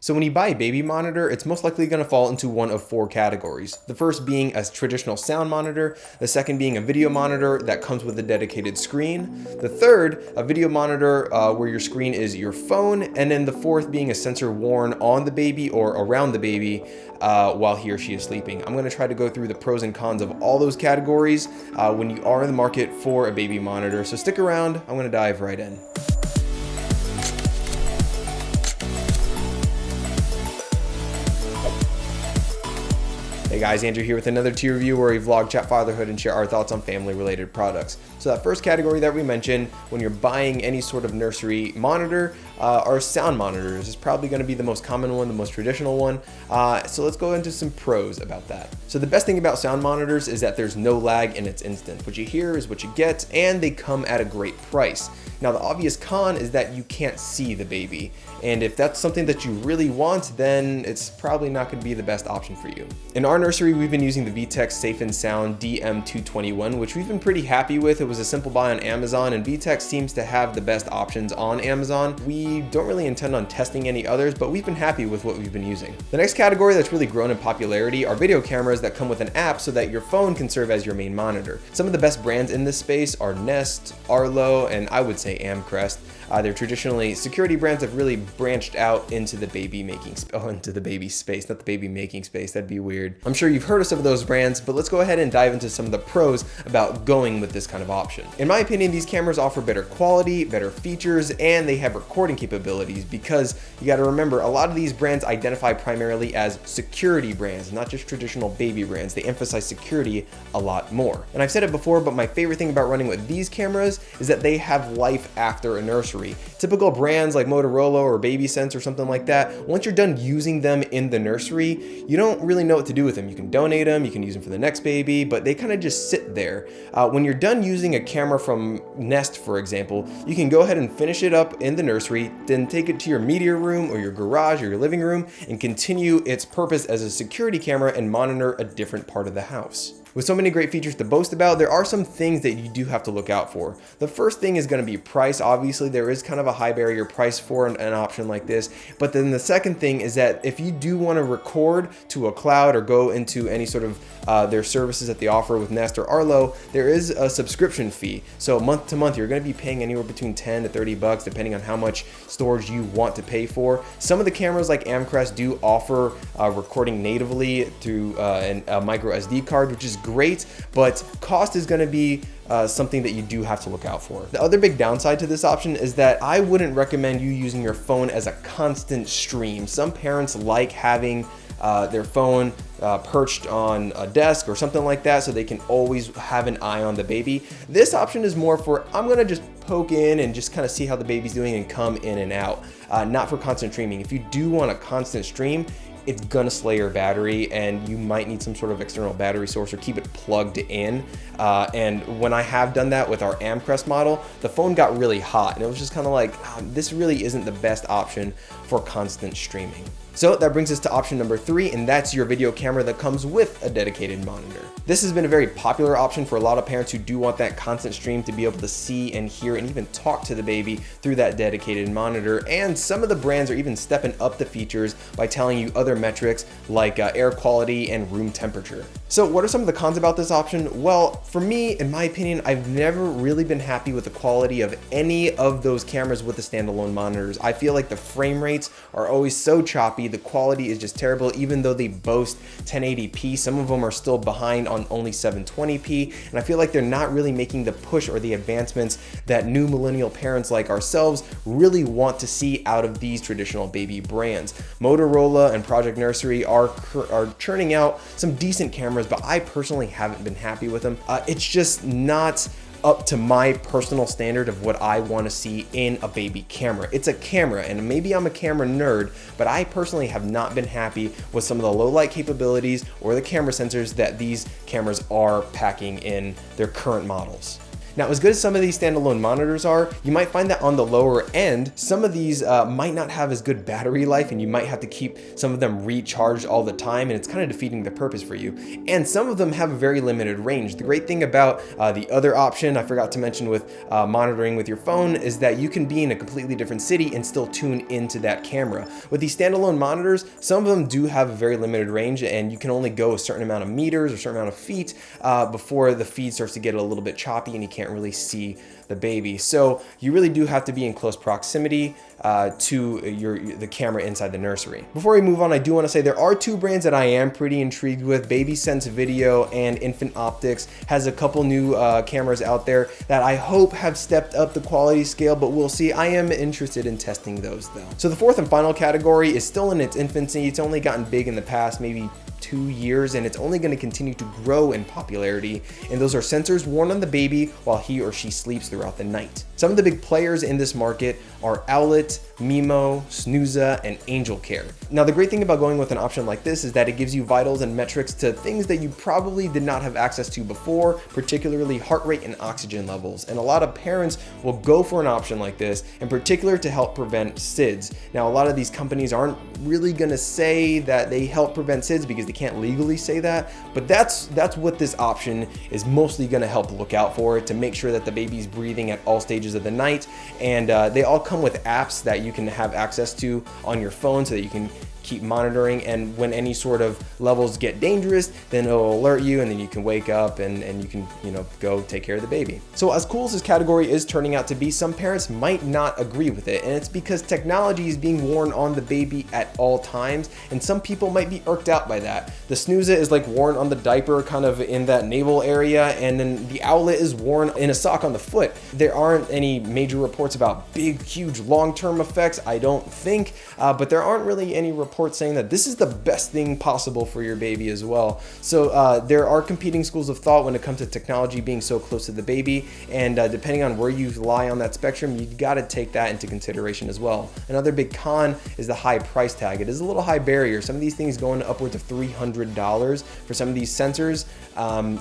So when you buy a baby monitor, it's most likely going to fall into one of four categories. The first being a traditional sound monitor, the second being a video monitor that comes with a dedicated screen, the third, a video monitor where your screen is your phone, and then the fourth being a sensor worn on the baby or around the baby while he or she is sleeping. I'm going to try to go through the pros and cons of all those categories when you are in the market for a baby monitor. So stick around, I'm going to dive right in. Hey guys, Andrew here with another tier review where we vlog, chat fatherhood, and share our thoughts on family-related products. So that first category that we mentioned, when you're buying any sort of nursery monitor, are sound monitors. It's probably going to be the most common one, the most traditional one. So let's go into some pros about that. So the best thing about sound monitors is that there's no lag and it's instant. What you hear is what you get, and they come at a great price. Now the obvious con is that you can't see the baby. And if that's something that you really want, then it's probably not going to be the best option for you. In our nursery, we've been using the VTech Safe and Sound DM221, which we've been pretty happy with. It was a simple buy on Amazon, and VTech seems to have the best options on Amazon. We don't really intend on testing any others, but we've been happy with what we've been using. The next category that's really grown in popularity are video cameras that come with an app so that your phone can serve as your main monitor. Some of the best brands in this space are Nest, Arlo, and I would say Amcrest. They're traditionally security brands that have really branched out into the baby making into the baby space, not the baby making space. That'd be weird. I'm sure you've heard of some of those brands, but let's go ahead and dive into some of the pros about going with this kind of option. In my opinion, these cameras offer better quality, better features, and they have recording capabilities because you got to remember a lot of these brands identify primarily as security brands, not just traditional baby brands. They emphasize security a lot more. And I've said it before, but my favorite thing about running with these cameras is that they have life after a nursery. Typical brands like Motorola or BabySense or something like that, once you're done using them in the nursery, you don't really know what to do with them. You can donate them, you can use them for the next baby, but they kind of just sit there. When you're done using a camera from Nest, for example, you can go ahead and finish it up in the nursery, then take it to your media room or your garage or your living room and continue its purpose as a security camera and monitor a different part of the house. With so many great features to boast about, there are some things that you do have to look out for. The first thing is going to be price. Obviously, there is kind of a high barrier price for an option like this. But then the second thing is that if you do want to record to a cloud or go into any sort of their services that they offer with Nest or Arlo, there is a subscription fee. So month to month, you're going to be paying anywhere between 10 to 30 bucks, depending on how much storage you want to pay for. Some of the cameras like Amcrest do offer recording natively through a micro SD card, which is great, but cost is going to be something that you do have to look out for. The other big downside to this option is that I wouldn't recommend you using your phone as a constant stream. Some parents like having their phone perched on a desk or something like that so they can always have an eye on the baby. This option is more for, I'm gonna just poke in and just kind of see how the baby's doing and come in and out, not for constant streaming. If you do want a constant stream, it's gonna slay your battery and you might need some sort of external battery source or keep it plugged in. And when I have done that with our Amcrest model, the phone got really hot and it was just kind of like, this really isn't the best option for constant streaming. So that brings us to option number 3, and that's your video camera that comes with a dedicated monitor. This has been a very popular option for a lot of parents who do want that constant stream to be able to see and hear and even talk to the baby through that dedicated monitor. And some of the brands are even stepping up the features by telling you other metrics like air quality and room temperature. So what are some of the cons about this option? Well, for me, in my opinion, I've never really been happy with the quality of any of those cameras with the standalone monitors. I feel like the frame rates are always so choppy. The quality is just terrible, even though they boast 1080p. Some of them are still behind on only 720p, and I feel like they're not really making the push or the advancements that new millennial parents like ourselves really want to see out of these traditional baby brands. Motorola and Project Nursery are churning out some decent cameras, but I personally haven't been happy with them. It's just not up to my personal standard of what I want to see in a baby camera. It's a camera, and maybe I'm a camera nerd, but I personally have not been happy with some of the low light capabilities or the camera sensors that these cameras are packing in their current models. Now, as good as some of these standalone monitors are, you might find that on the lower end, some of these might not have as good battery life, and you might have to keep some of them recharged all the time, and it's kind of defeating the purpose for you. And some of them have a very limited range. The great thing about the other option, I forgot to mention with monitoring with your phone, is that you can be in a completely different city and still tune into that camera. With these standalone monitors, some of them do have a very limited range, and you can only go a certain amount of meters or a certain amount of feet before the feed starts to get a little bit choppy and you can't really see the baby. So you really do have to be in close proximity to the camera inside the nursery. Before we move on, I do want to say there are two brands that I am pretty intrigued with. Baby Sense Video and Infant Optics has a couple new cameras out there that I hope have stepped up the quality scale, but we'll see. I am interested in testing those though. So the fourth and final category is still in its infancy. It's only gotten big in the past maybe 2 years, and it's only going to continue to grow in popularity, and those are sensors worn on the baby while he or she sleeps throughout the night. Some of the big players in this market are Owlet, Mimo, Snooza, and Angel Care. Now, the great thing about going with an option like this is that it gives you vitals and metrics to things that you probably did not have access to before, particularly heart rate and oxygen levels. And a lot of parents will go for an option like this, in particular to help prevent SIDS. Now, a lot of these companies aren't really gonna say that they help prevent SIDS because they can't legally say that, but that's what this option is mostly gonna help look out for, to make sure that the baby's breathing at all stages of the night. And they all come with apps that you can have access to on your phone so that you can keep monitoring, and when any sort of levels get dangerous, then it'll alert you, and then you can wake up and you can, go take care of the baby. So as cool as this category is turning out to be, some parents might not agree with it, and it's because technology is being worn on the baby at all times, and some people might be irked out by that. The Snooza is like worn on the diaper, kind of in that navel area, and then the Owlet is worn in a sock on the foot. There aren't any major reports about big, huge long-term effects, I don't think, but there aren't really any reports saying that this is the best thing possible for your baby as well. So there are competing schools of thought when it comes to technology being so close to the baby, and depending on where you lie on that spectrum, you got to take that into consideration as well. Another big con is the high price tag. It is a little high barrier. Some of these things going upwards of $300 for some of these sensors,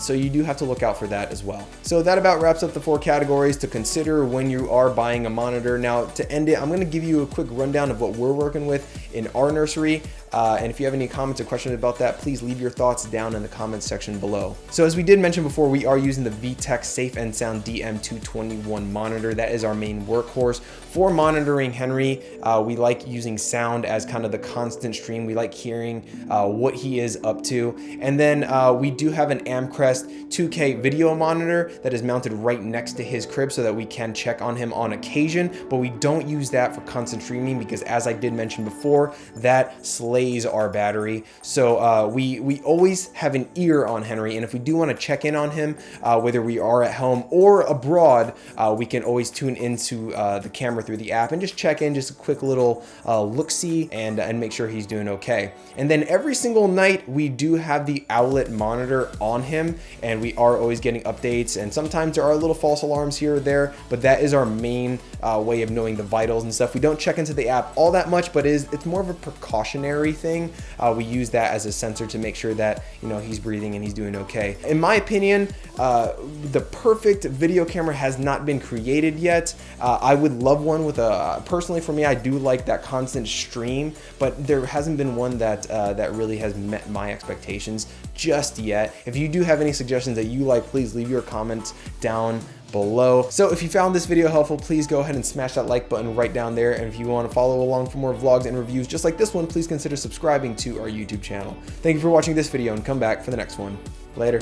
so you do have to look out for that as well. So that about wraps up the 4 categories to consider when you are buying a monitor. Now, to end it, I'm going to give you a quick rundown of what we're working with in our nursery. And if you have any comments or questions about that, please leave your thoughts down in the comments section below. So as we did mention before, we are using the VTech Safe and Sound DM221 monitor. That is our main workhorse. For monitoring Henry, we like using sound as kind of the constant stream. We like hearing what he is up to. And then we do have an Amcrest 2K video monitor that is mounted right next to his crib so that we can check on him on occasion, but we don't use that for constant streaming because, as I did mention before, that slays our battery. So we always have an ear on Henry, and if we do want to check in on him, whether we are at home or abroad, we can always tune into the camera through the app and just check in, just a quick little look-see and make sure he's doing okay. And then every single night we do have the Owlet monitor on him, and we are always getting updates, and sometimes there are little false alarms here or there, but that is our main way of knowing the vitals and stuff. We don't check into the app all that much, but it's more of a precautionary thing. We use that as a sensor to make sure that he's breathing and he's doing okay. In my opinion, the perfect video camera has not been created yet. I would love one with personally for me, I do like that constant stream, but there hasn't been one that really has met my expectations just yet. If you do have any suggestions that you like, please leave your comments down below. So if you found this video helpful, please go ahead and smash that like button right down there. And if you want to follow along for more vlogs and reviews just like this one, please consider subscribing to our YouTube channel. Thank you for watching this video, and come back for the next one. Later.